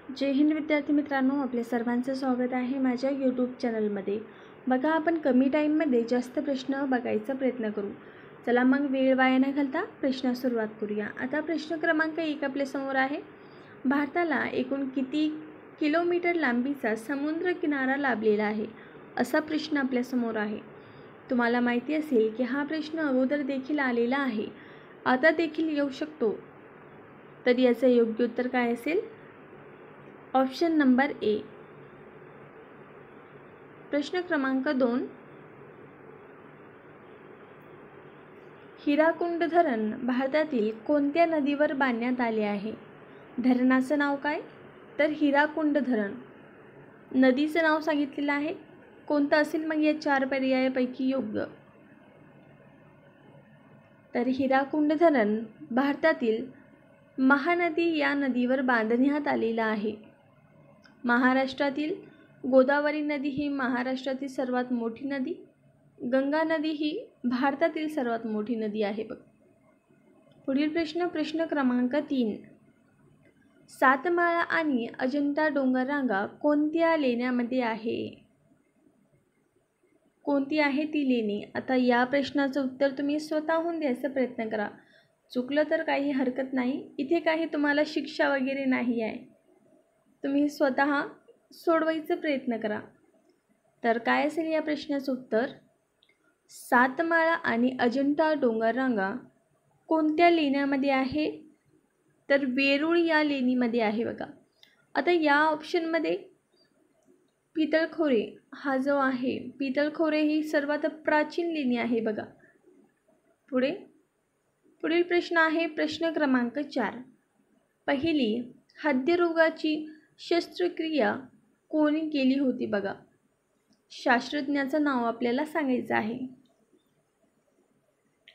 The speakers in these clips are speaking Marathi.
जय हिंद विद्यार्थी मित्रांनो, आपले सर्वांचं स्वागत आहे माझ्या यूट्यूब चॅनलमध्ये। बघा, आपण कमी टाईममध्ये जास्त प्रश्न बघायचा प्रयत्न करू। चला मग वेळ वाया न घालता प्रश्न सुरुवात करूया। आता प्रश्न क्रमांक 1 आपल्या समोर आहे। भारताला एकूण किती किलोमीटर लांबीचा समुद्र किनारा लाभलेला आहे, असा प्रश्न आपल्या समोर आहे। तुम्हाला माहिती असेल की हा प्रश्न अगोदर देखील आलेला आहे, आता देखील येऊ शकतो। तर याचे योग्य उत्तर काय असेल? ऑप्शन नंबर ए। प्रश्न क्रमांक 2, हिराकुंड धरण भारतातील कोणत्या नदीवर बांधण्यात आले आहे? धरणाचं नाव काय? तर हिराकुंड धरण। नदीचं नाव सांगितलेलं आहे, कोणतं असेल मग या 4 पर्यायापैकी योग्य? तर हिराकुंड धरण भारतातील महानदी या नदीवर बांधण्यात आलेलं आहे। महाराष्ट्रातील गोदावरी नदी ही महाराष्ट्रातील सर्वात मोठी नदी, गंगा नदी ही भारतातील सर्वात मोठी नदी आहे। बघ, पुढील प्रश्न क्रमांक 3, सातमाळा आणि अजंता डोंगररांगा कोणत्या लेण्यामध्ये आहे? कोणती आहे ती लेणी? आता या प्रश्नाचं उत्तर तुम्ही स्वतःहून द्यायचा प्रयत्न करा। चुकलं तर काही हरकत नाही, इथे काही तुम्हाला शिक्षा वगैरे नाही आहे, तुम्ही स्वतः सोडवायचा प्रयत्न करा। तर काय असेल या प्रश्नाचं उत्तर? सातमाळा आणि अजंता डोंगररांगा कोणत्या लेण्यामध्ये आहे? तर वेरूळ या लेणीमध्ये आहे। बघा, आता या ऑप्शनमध्ये पितळखोरे हा जो आहे, पितळखोरे ही सर्वात प्राचीन लेणी आहे। बघा, पुढील प्रश्न आहे प्रश्न क्रमांक 4, पहिली हृदयरोगाची शस्त्रक्रिया कोणी केली होती? बघा, शास्त्रज्ञाचं नाव आपल्याला सांगायचं आहे।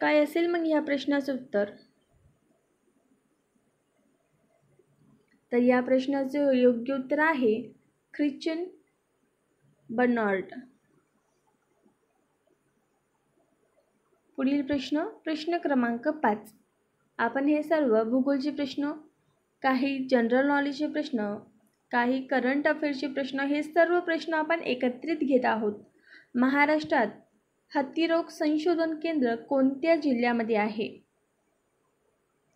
काय असेल मग या प्रश्नाचं उत्तर? तर या प्रश्नाचं योग्य उत्तर आहे ख्रिश्चन बर्नार्ड। पुढील प्रश्न क्रमांक 5, आपण हे सर्व भूगोलचे प्रश्न, काही जनरल नॉलेजचे प्रश्न, काही करंट अफेअर्सचे प्रश्न, हे सर्व प्रश्न आपण एकत्रित घेत आहोत। महाराष्ट्रात हत्तीरोग संशोधन केंद्र कोणत्या जिल्ह्यामध्ये आहे?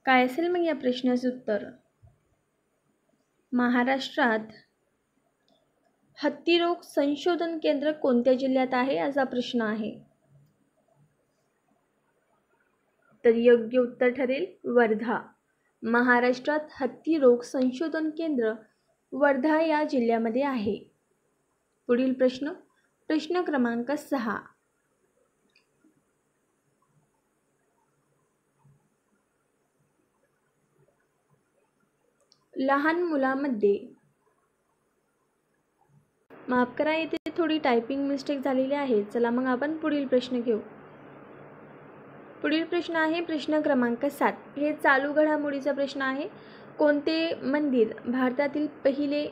काय असेल मग या प्रश्नाचं उत्तर? महाराष्ट्रात हत्तीरोग संशोधन केंद्र कोणत्या जिल्ह्यात आहे, असा प्रश्न आहे। तर योग्य उत्तर ठरेल वर्धा। महाराष्ट्रात हत्तीरोग संशोधन केंद्र वर्धा या जिल्ह्यामध्ये आहे। पुढील प्रश्न क्रमांक 6, लहान मुलांमध्ये, माफ करा इथे थोडी टायपिंग मिस्टेक झालेली आहे। चला मग आपण पुढील प्रश्न घेऊ। पुढील प्रश्न आहे प्रश्न क्रमांक 7, हे चालू घडामोडीचा प्रश्न आहे। कोणते मंदिर भारतातील पहिले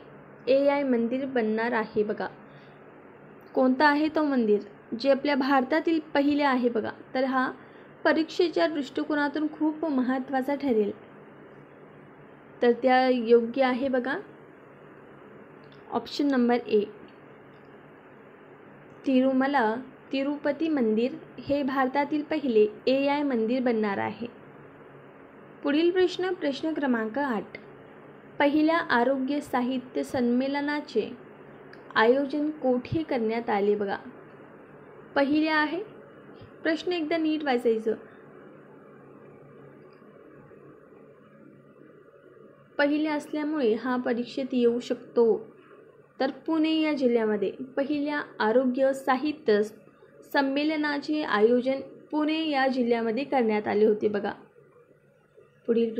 AI मंदिर बनणार आहे? बघा, कोणतं आहे तो मंदिर जे आपल्या भारतातील पहिले आहे? बघा, तर हा परीक्षेच्या दृष्टिकोनातून खूप महत्त्वाचा ठरेल। तर त्या योग्य आहे बघा, ऑप्शन नंबर ए, तिरुपती मंदिर हे भारतातील पहिले AI मंदिर बनणार आहे। पुढील प्रश्न क्रमांक 8, पहिल्या आरोग्य साहित्य संमेलनाचे आयोजन कोठे करण्यात आले? बघा, पहिले आहे, प्रश्न एकदा नीट वाचायचं। पहिले असल्यामुळे हा परीक्षेत येऊ शकतो। तर पुणे या जिल्ह्यामध्ये पहिल्या आरोग्य साहित्य संमेलनाचे आयोजन पुणे या जिल्ह्यामध्ये करण्यात आले होते। बघा, पुढील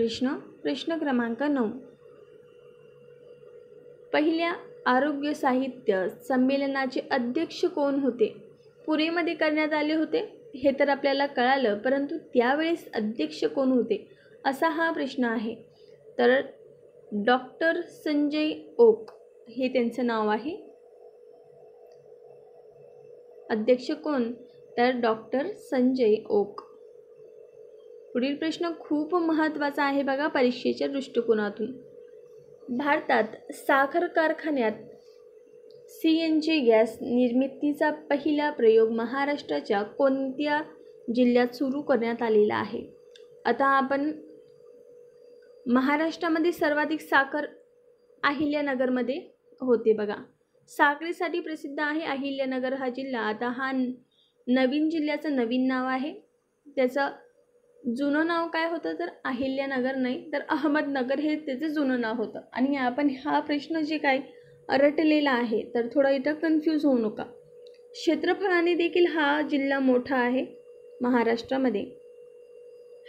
प्रश्न क्रमांक 9, पहिल्या आरोग्य साहित्य संमेलनाचे अध्यक्ष कोण होते? पुणेमध्ये करण्यात आले होते हे तर आपल्याला कळालं, परंतु त्यावेळेस अध्यक्ष कोण होते, असा हा प्रश्न आहे। तर डॉक्टर संजय ओक हे त्यांचं नाव आहे। अध्यक्ष कोण? तर डॉक्टर संजय ओक। पुढील प्रश्न खूप महत्त्वाचा आहे बघा परीक्षेच्या दृष्टिकोनातून। भारतात साखर कारखान्यात CNG गॅस निर्मितीचा पहिला प्रयोग महाराष्ट्राच्या कोणत्या जिल्ह्यात सुरू करण्यात आलेला आहे? आता आपण महाराष्ट्रामध्ये सर्वाधिक साखर अहिल्यानगरमध्ये होते बघा. साखरेसाठी प्रसिद्ध आहे अहिल्यानगर हा जिल्हा. आता हा नवीन जिल्ह्याचं नवीन नाव आहे. त्याचं जुनं नाव काय होतं तर अहिल्यानगर नाही तर अहमदनगर हे त्याचं जुनं नाव होतं. आणि आपण हा प्रश्न जे काय रटलेला आहे तर थोडा इथं कन्फ्यूज होऊ नका. क्षेत्रफळाने देखील हा जिल्हा मोठा आहे महाराष्ट्रामध्ये.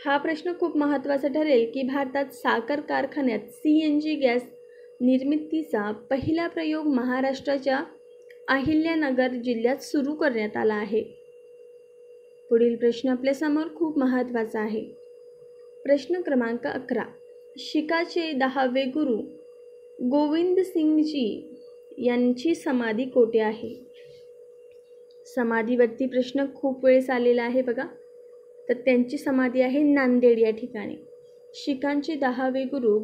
हा प्रश्न खूप महत्त्वाचा ठरेल की भारतात साखर कारखान्यात CNG गॅस निर्मितीचा पहिला प्रयोग महाराष्ट्राच्या अहिल्यानगर जिल्ह्यात सुरू करण्यात आला आहे. पुढील प्रश्न आपल्यासमोर खूप महत्त्वाचा आहे. प्रश्न क्रमांक 11. शीखाचे 10वे गुरु गोविंद सिंगजी यांची समाधी कोठे आहे? समाधीवरती प्रश्न खूप वेळेस आलेला आहे बघा. तर त्यांची समाधी आहे नांदेड या ठिकाणी. शीखांचे 10वे गुरु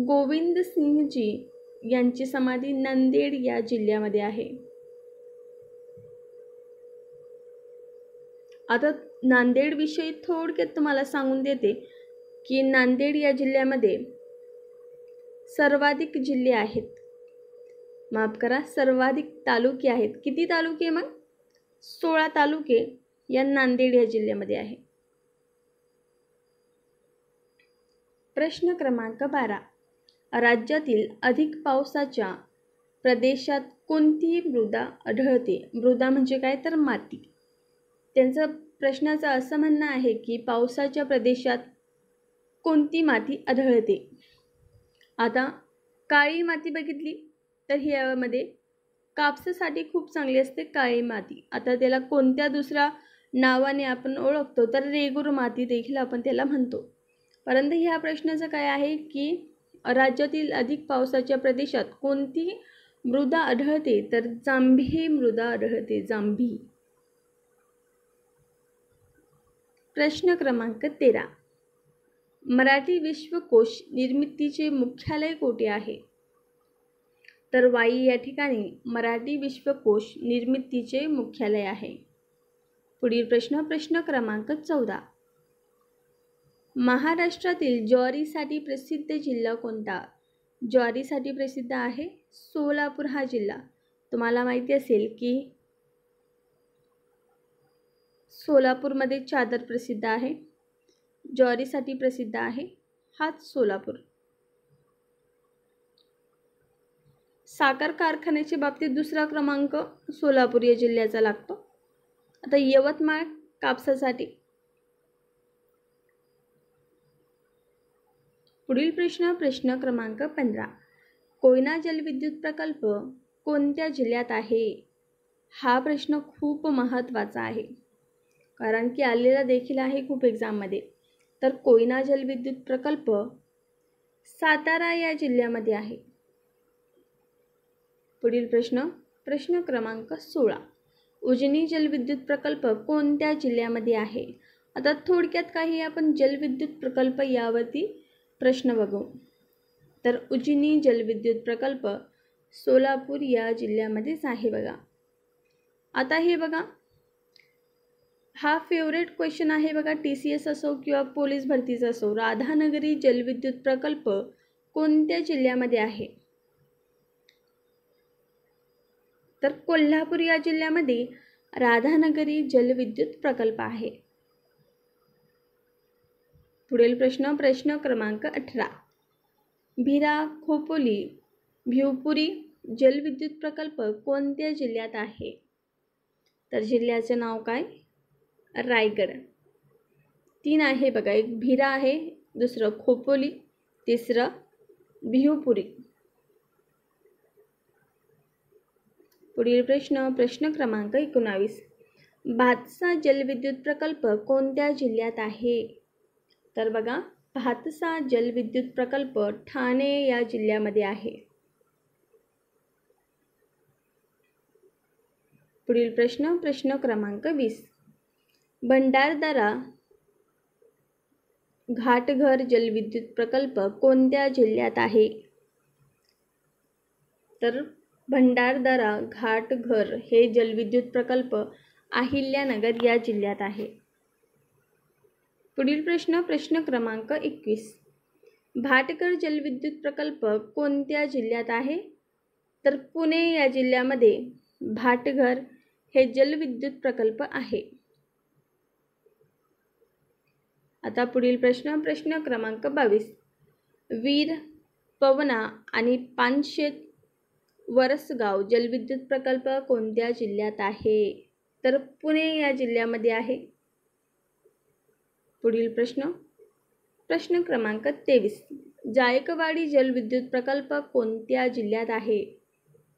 गोविंद सिंगजी यांची समाधी नांदेड या जिल्ह्यामध्ये आहे. आता नांदेडविषयी थोडक्यात तुम्हाला सांगून देते की नांदेड या जिल्ह्यामध्ये सर्वाधिक जिल्हे आहेत. माफ करा, सर्वाधिक तालुके आहेत. किती तालुके मग? 16 तालुके या नांदेड या जिल्ह्यामध्ये आहे. प्रश्न क्रमांक 12. राज्यातील अधिक पावसाच्या प्रदेशात कोणती मृदा आढळते? मृदा म्हणजे काय तर माती. त्यांचं प्रश्नाचं असं म्हणणं आहे की पावसाच्या प्रदेशात कोणती माती आढळते? आता काळी माती बघितली तर ह्यामध्ये कापसासाठी खूप चांगली असते काळी माती. आता त्याला कोणत्या दुसऱ्या नावाने आपण ओळखतो तर रेगूर माती देखील आपण त्याला म्हणतो. परंतु ह्या प्रश्नाचं काय आहे की राज्यातील अधिक पावसाच्या प्रदेशात कोणती मृदा आढळते तर जांभी मृदा आढळते. जांभी. प्रश्न क्रमांक 13. मराठी विश्वकोश निर्मितीचे मुख्यालय कोठे आहे? तर वाई या ठिकाणी मराठी विश्वकोश निर्मितीचे मुख्यालय आहे. पुढील प्रश्न क्रमांक 14. महाराष्ट्रातील ज्वारीसाठी प्रसिद्ध जिल्हा कोणता? ज्वारीसाठी प्रसिद्ध आहे सोलापूर हा जिल्हा. तुम्हाला माहिती असेल की सोलापूरमध्ये चादर प्रसिद्ध आहे. ज्वारीसाठी प्रसिद्ध आहे हाच सोलापूर. साखर कारखान्याच्या बाबतीत दुसरा क्रमांक सोलापूर या जिल्ह्याचा लागतो. आता यवतमाळ कापसासाठी. पुढील प्रश्न क्रमांक 15. कोयना जलविद्युत प्रकल्प कोणत्या जिल्ह्यात आहे? हा प्रश्न खूप महत्त्वाचा आहे कारण की आलेला देखील आहे खूप एक्झाममध्ये. तर कोयना जलविद्युत प्रकल्प सातारा या जिल्ह्यामध्ये आहे. पुढील प्रश्न क्रमांक 16. उजनी जलविद्युत प्रकल्प कोणत्या जिल्ह्यामध्ये आहे? आता थोडक्यात काही आपण जलविद्युत प्रकल्प यावरती प्रश्न बघू. तर उजनी जलविद्युत प्रकल्प सोलापूर या जिल्ह्यामध्येच आहे बघा. आता हे बघा, हा फेवरेट क्वेश्चन आहे बघा. TCS असो किंवा पोलीस भरतीचा असो. राधानगरी जलविद्युत प्रकल्प कोणत्या जिल्ह्यामध्ये आहे? तर कोल्हापूर या जिल्ह्यामध्ये राधानगरी जलविद्युत प्रकल्प आहे. पुढील प्रश्न क्रमांक 18. भिरा खोपोली भिवपुरी जलविद्युत प्रकल्प कोणत्या जिल्ह्यात आहे? तर जिल्ह्याचे नाव काय? रायगड. 3 आहे बघा. एक भिरा आहे, दुसरं खोपोली, तिसरं भिवपुरी. पुढील प्रश्न क्रमांक 19. भातसा जलविद्युत प्रकल्प कोणत्या जिल्ह्यात आहे? तर बघा, भातसा जलविद्युत प्रकल्प ठाणे या जिल्ह्यामध्ये आहे. पुढील प्रश्न क्रमांक 20. भंडारदरा घाटघर जलविद्युत प्रकल्प कोणत्या जिल्ह्यात आहे? तर भंडारदरा घाटघर हे जलविद्युत प्रकल्प अहिल्यानगर या जिल्ह्यात आहे. पुढील प्रश्न क्रमांक 21. भाटघर जलविद्युत प्रकल्प कोणत्या जिल्ह्यात आहे? तर पुणे या जिल्ह्यामध्ये भाटघर हे जलविद्युत प्रकल्प आहे. आता पुढील प्रश्न क्रमांक 22. वीर, पवना आणि पानशेत वरसगाव जलविद्युत प्रकल्प कोणत्या जिल्ह्यात आहे? तर पुणे या जिल्ह्यामध्ये आहे. पुढील प्रश्न क्रमांक 23. जायकवाडी जलविद्युत प्रकल्प कोणत्या जिल्ह्यात आहे?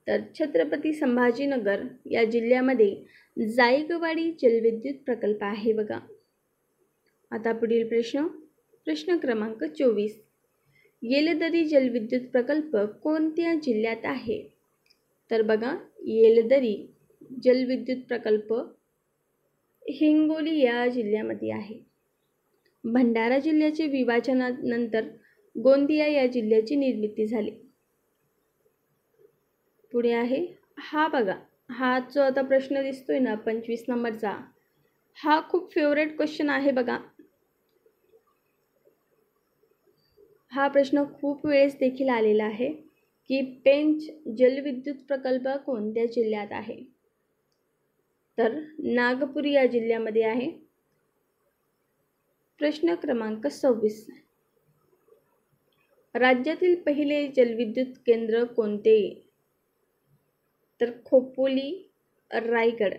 तर छत्रपती संभाजीनगर या जिल्ह्यामध्ये जायकवाडी जलविद्युत प्रकल्प आहे बघा. आता पुढील प्रश्न क्रमांक 24. येलदरी जलविद्युत प्रकल्प कोणत्या जिल्ह्यात आहे? तर बघा, येलदरी जलविद्युत प्रकल्प हिंगोली या जिल्ह्यामध्ये आहे. भंडारा जिल्ह्याचे विभाजनानंतर गोंदिया या जिल्ह्याची निर्मिती झाली. पुढे आहे हा बघा, हा जो आता प्रश्न दिसतोय ना 25 नंबरचा, हा खूप फेवरेट क्वेश्चन आहे बघा. हा प्रश्न खूप वेळेस देखील आलेला आहे की पेंच जलविद्युत प्रकल्प कोणत्या जिल्ह्यात आहे? तर नागपूर या जिल्ह्यामध्ये आहे. प्रश्न क्रमांक 26. राज्यातील पहिले जलविद्युत केंद्र कोणते? तर खोपोली, रायगड.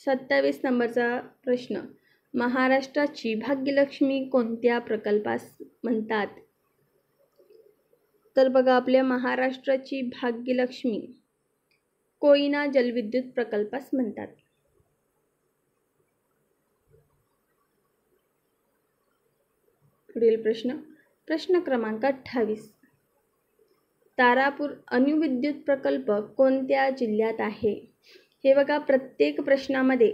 27 नंबरचा प्रश्न. महाराष्ट्राची भाग्यलक्ष्मी कोणत्या प्रकल्पास म्हणतात? तर बघा, आपल्या महाराष्ट्राची भाग्यलक्ष्मी कोयना जलविद्युत प्रकल्पास म्हणतात. पुढील प्रश्न क्रमांक 28. तारापूर अणुविद्युत प्रकल्प कोणत्या जिल्ह्यात आहे? हे बघा, प्रत्येक प्रश्नामध्ये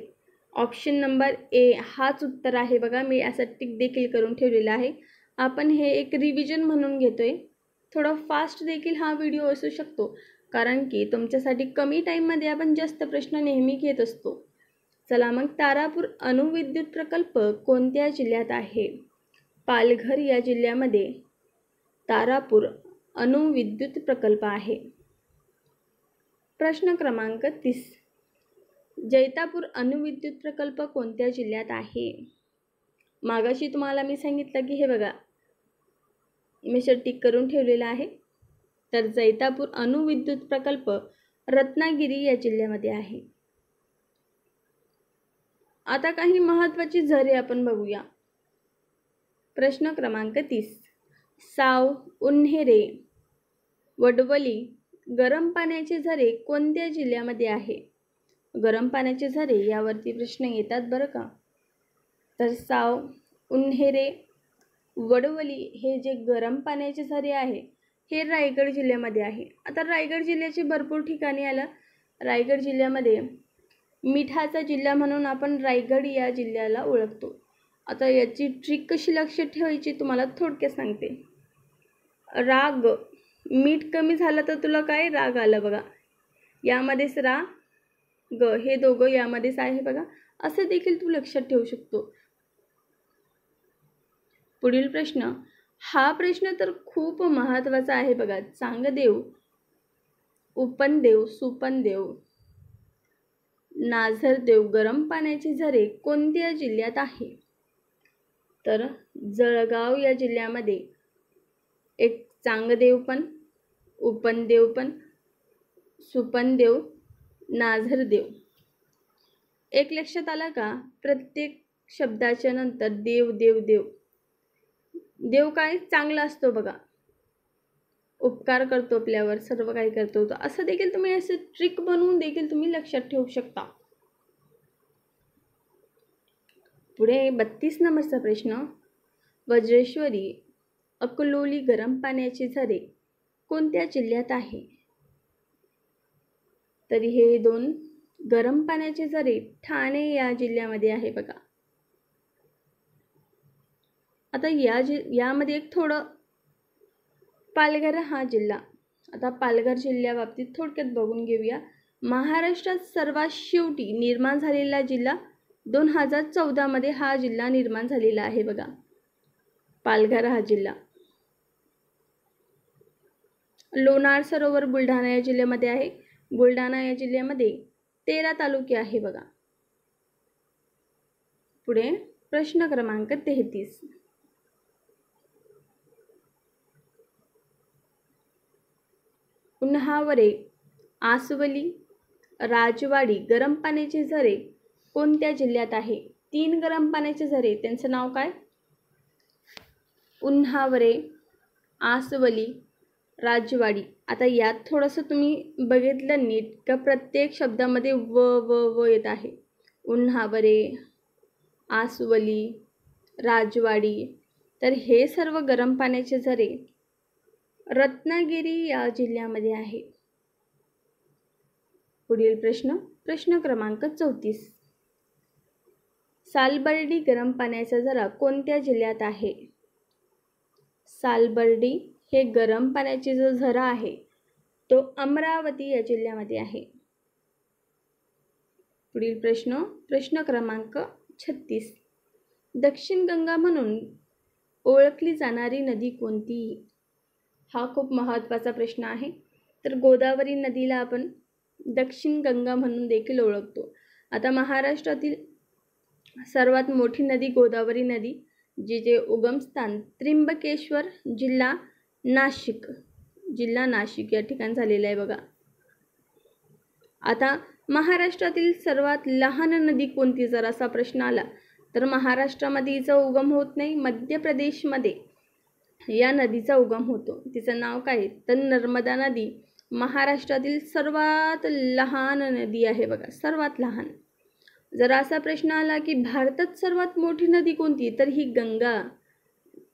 ऑप्शन नंबर ए हाच उत्तर आहे बघा. मी असं टिक देखील करून ठेवलेला आहे. आपण हे एक रिव्हिजन म्हणून घेतोय. थोडा फास्ट देखील हा व्हिडिओ असू शकतो, कारण की तुमच्यासाठी कमी टाईममध्ये आपण जास्त प्रश्न नेहमी घेत असतो. चला मग, तारापूर अणुविद्युत प्रकल्प कोणत्या जिल्ह्यात आहे? पालघर या जिल्ह्यामध्ये तारापूर अणुविद्युत प्रकल्प आहे. प्रश्न क्रमांक 30. जैतापूर अणुविद्युत प्रकल्प कोणत्या जिल्ह्यात आहे? मागाशी तुम्हाला मी सांगितलं की हे बघा, मी टिक करून ठेवलेला आहे. तर जैतापूर अणुविद्युत प्रकल्प रत्नागिरी या जिल्ह्यामध्ये आहे. आता काही महत्त्वाची झरे आपण बघूया. प्रश्न क्रमांक 30. साव, उन्हेरे, वडवली गरम पाण्याचे झरे कोणत्या जिल्ह्यामध्ये आहे? गरम पाण्याचे झरे यावरती प्रश्न येतात बरं का. तर साव, उन्हेरे, वडवली हे जे गरम पाण्याचे झरे आहे हे रायगड जिल्ह्यामध्ये आहे. आता रायगड जिल्ह्याची भरपूर ठिकाणी आलं. रायगड जिल्ह्यामध्ये मिठाचा जिल्हा म्हणून आपण रायगड या जिल्ह्याला ओळखतो. आता याची ट्रिक कशी लक्षात ठेवायची तुम्हाला थोडक्यात सांगते. राग, मीठ कमी झालं तर तुला काय राग आला बघा, यामध्येच ग हे दोघं यामध्येच आहे बघा, असं देखील तू लक्षात ठेवू शकतो. पुढील प्रश्न. हा प्रश्न तर खूप महत्त्वाचा आहे बघा. चांगदेव, उपनदेव, सुपनदेव, नाझरदेव गरम पाण्याचे झरे कोणत्या जिल्ह्यात आहे? तर जळगाव या जिल्ह्यामध्ये एक चांगदेव पण, उपनदेव पण, सुपनदेव, नाझरदेव. एक लक्षात आला का? प्रत्येक शब्दाच्या नंतर देव देव देव. देव काय चांगला असतो बघा, उपकार करतो आपल्यावर, सर्व काही करतो. असं देखील तुम्ही असं ट्रिक बनवून देखील तुम्ही लक्षात ठेवू शकता. पुढे 32 नंबरचा प्रश्न. वज्रेश्वरी, अकलोली गरम पाण्याचे झरे कोणत्या जिल्ह्यात आहे? तरी हे दोन गरम पाण्याचे झरे ठाणे या जिल्ह्यामध्ये आहे बघा. आता यामध्ये एक थोडं पालघर हा जिल्हा. आता पालघर जिल्ह्याबाबतीत थोडक्यात बघून घेऊया. महाराष्ट्रात सर्वात शेवटी निर्माण झालेला जिल्हा 2014 मध्ये हा जिल्हा निर्माण झालेला आहे बघा, पालघर हा जिल्हा. लोणार सरोवर बुलढाणा या जिल्ह्यामध्ये आहे. बुलढाणा या जिल्ह्यामध्ये 13 तालुके आहे बघा. पुढे प्रश्न क्रमांक 33. उन्हावरे, आसवली, राजवाडी गरम पाण्याचे झरे कोणत्या जिल्ह्यात आहे? 3 गरम पाण्याचे झरे, त्यांचं नाव काय? उन्हावरे, आसवली, राजवाडी. आता यात थोडंसं तुम्ही बघितलं नीट का प्रत्येक शब्दामध्ये व व व येत आहे. उन्हावरे, आसवली, राजवाडी. तर हे सर्व गरम पाण्याचे झरे रत्नागिरी या जिल्ह्यामध्ये आहे. पुढील प्रश्न क्रमांक 34. सालबर्डी गरम पाण्याचा झरा कोणत्या जिल्ह्यात आहे? सालबर्डी हे गरम पाण्याचे जो झरा आहे तो अमरावती या जिल्ह्यामध्ये आहे. पुढील प्रश्न क्रमांक 36. दक्षिण गंगा म्हणून ओळखली जाणारी नदी कोणती? हा खूप महत्त्वाचा प्रश्न आहे. तर गोदावरी नदीला आपण दक्षिण गंगा म्हणून देखील ओळखतो. आता महाराष्ट्रातील सर्वात मोठी नदी गोदावरी नदी, जिचे उगमस्थान त्र्यंबकेश्वर, जिल्हा नाशिक या ठिकाणी झालेलं आहे बघा. आता महाराष्ट्रातील सर्वात लहान नदी कोणती जर असा प्रश्न आला तर महाराष्ट्रामध्ये हिचा उगम होत नाही, मध्य प्रदेशमध्ये या नदीचा उगम होतो. तिचं नाव काय? तर नर्मदा नदी महाराष्ट्रातील सर्वात लहान नदी आहे बघा, सर्वात लहान. जर असा प्रश्न आला की भारतात सर्वात मोठी नदी कोणती, तर ही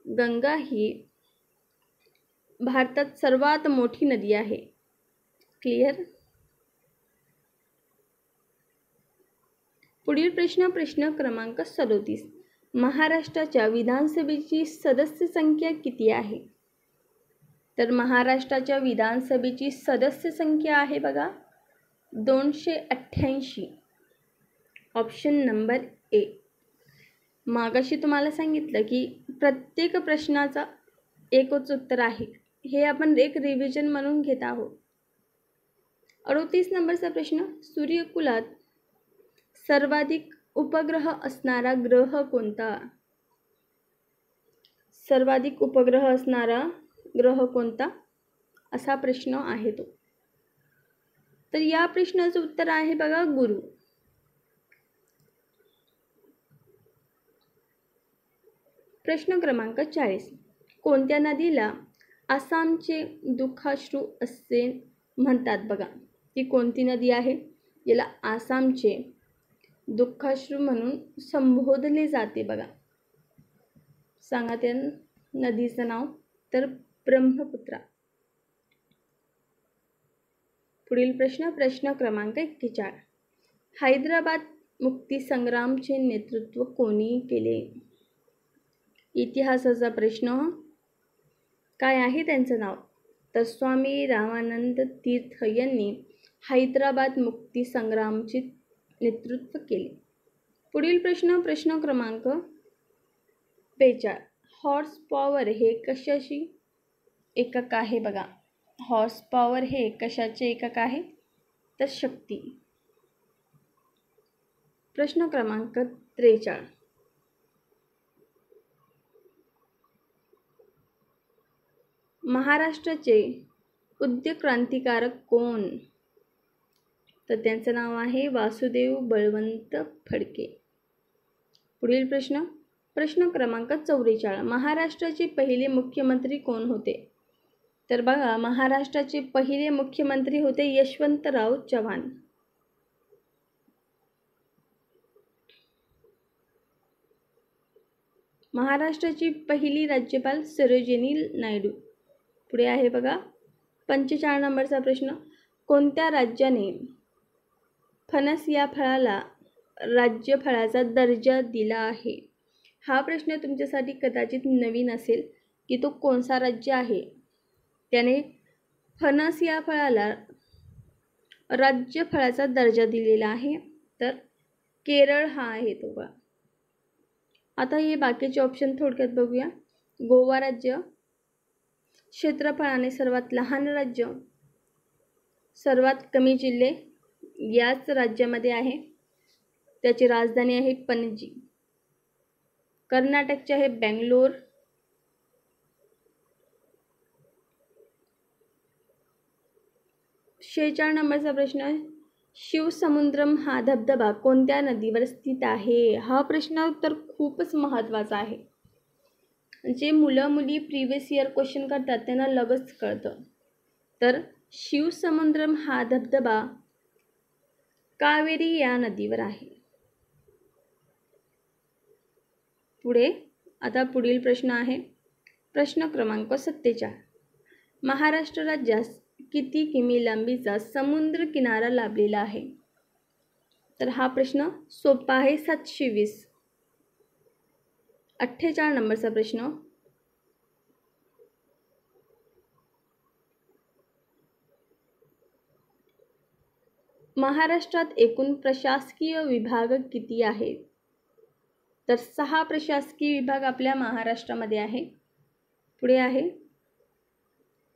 गंगा ही भारतात सर्वात मोठी नदी आहे. क्लिअर? पुढील प्रश्न क्रमांक 37. महाराष्ट्राच्या विधानसभेची सदस्य संख्या किती आहे? तर महाराष्ट्राच्या विधानसभेची सदस्य संख्या आहे बघा 288. Option number A. मागाशी तुम्हाला सांगितलं की प्रत्येक प्रश्नाचा एकच उत्तर आहे, हे आपण एक रिव्हिजन म्हणून घेत आहोत. 38 नंबरचा प्रश्न. सूर्यकुलात सर्वाधिक उपग्रह असणारा ग्रह कोणता? सर्वाधिक उपग्रह असणारा ग्रह कोणता असा प्रश्न आहे तो. तर या प्रश्नाचं उत्तर आहे बघा गुरु. प्रश्न क्रमांक 40. कोणत्या नदीला आसामचे दुःखाश्रू असे म्हणतात बघा? ती कोणती नदी आहे? याला आसामचे दुःखाश्रू म्हणून संबोधले जाते बघा. सांगा त्या नदीचं नाव. तर ब्रह्मपुत्रा. पुढील प्रश्न क्रमांक 41. हैदराबाद मुक्तीसंग्रामचे नेतृत्व कोणी केले? इतिहासाचा प्रश्न. काय आहे त्यांचं नाव? तर स्वामी रामानंद तीर्थ यांनी हैदराबाद मुक्ती संग्रामचे नेतृत्व केले. पुढील प्रश्न क्रमांक 42. हॉर्स पॉवर हे कशाची एकक आहे बघा? हॉर्स पॉवर हे कशाचे एकक आहे? तर शक्ती. प्रश्न क्रमांक 43. महाराष्ट्राचे उद्योग क्रांतिकारक कोण? तर त्यांचं नाव आहे वासुदेव बळवंत फडके. पुढील प्रश्न क्रमांक 44. महाराष्ट्राचे पहिले मुख्यमंत्री कोण होते? तर बघा, महाराष्ट्राचे पहिले मुख्यमंत्री होते यशवंतराव चव्हाण. महाराष्ट्राची पहिली राज्यपाल सरोजिनी नायडू. पुढे आहे बघा 45 नंबरचा प्रश्न. कोणत्या राज्याने फणस या फळाला राज्य फळाचा दर्जा दिला आहे? हा प्रश्न तुमच्यासाठी कदाचित नवीन असेल की तो कोणता राज्य आहे. त्याने फणस या फळाला राज्य फळाचा दर्जा दिलेला आहे, तर केरळ हा आहे तो फळ. आता हे बाकीचे ऑप्शन थोडक्यात बघूया. गोवा राज्य, क्षेत्रफळाने सर्वात लहान राज्य, सर्वात कमी जिल्हे याच राज्यामध्ये आहे, त्याची राजधानी आहे पणजी, कर्नाटकचे आहे बेंगलोर, 46 नंबरचा प्रश्न आहे, शिवसमुद्रम हा धबधबा कोणत्या नदीवर स्थित आहे? हा प्रश्न उत्तर खूपच महत्त्वाचा आहे. जे मुलं मुली प्रिव्हियस इयर क्वेश्चन करतात त्यांना लगेच कळतं. तर शिवसमुद्रम हा धबधबा कावेरी या नदीवर आहे. पुढील प्रश्न आहे प्रश्न क्रमांक 47. महाराष्ट्र राज्यास किती किमी लांबीचा समुद्र किनारा लाभलेला आहे? तर हा प्रश्न सोपा आहे, 720. 48 नंबरचा प्रश्न, महाराष्ट्रात एकूण प्रशासकीय विभाग किती आहेत? तर 6 प्रशासकीय विभाग आपल्या महाराष्ट्रामध्ये आहे. पुढे आहे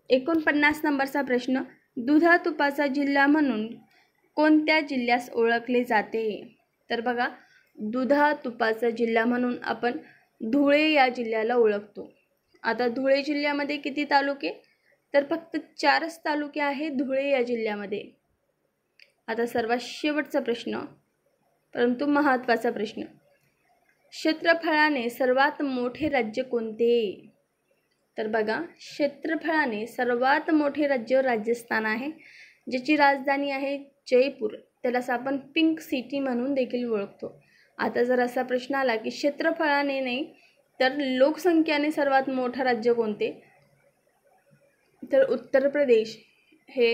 49 नंबरचा प्रश्न, दुधा तुपाचा जिल्हा म्हणून कोणत्या जिल्ह्यास ओळखले जाते? तर बघा, दुधा तुपाचा जिल्हा म्हणून आपण धुळे या जिल्ह्याला ओळखतो. आता धुळे जिल्ह्यामध्ये किती तालुके? तर फक्त 4च तालुके आहेत धुळे या जिल्ह्यामध्ये. आता सर्वात शेवटचा प्रश्न, परंतु महत्त्वाचा प्रश्न, क्षेत्रफळाने सर्वात मोठे राज्य कोणते? तर बघा, क्षेत्रफळाने सर्वात मोठे राज्य राजस्थान आहे, ज्याची राजधानी आहे जयपूर. त्यालाच आपण पिंक सिटी म्हणून देखील ओळखतो. आता जर असा प्रश्न आला की क्षेत्रफळाने नाही तर लोकसंख्येने सर्वात मोठे राज्य कोणते? तर उत्तर प्रदेश हे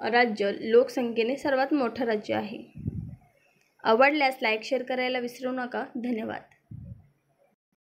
राज्य लोकसंख्येने सर्वात मोठं राज्य आहे. आवडल्यास लाईक शेअर करायला विसरू नका. धन्यवाद.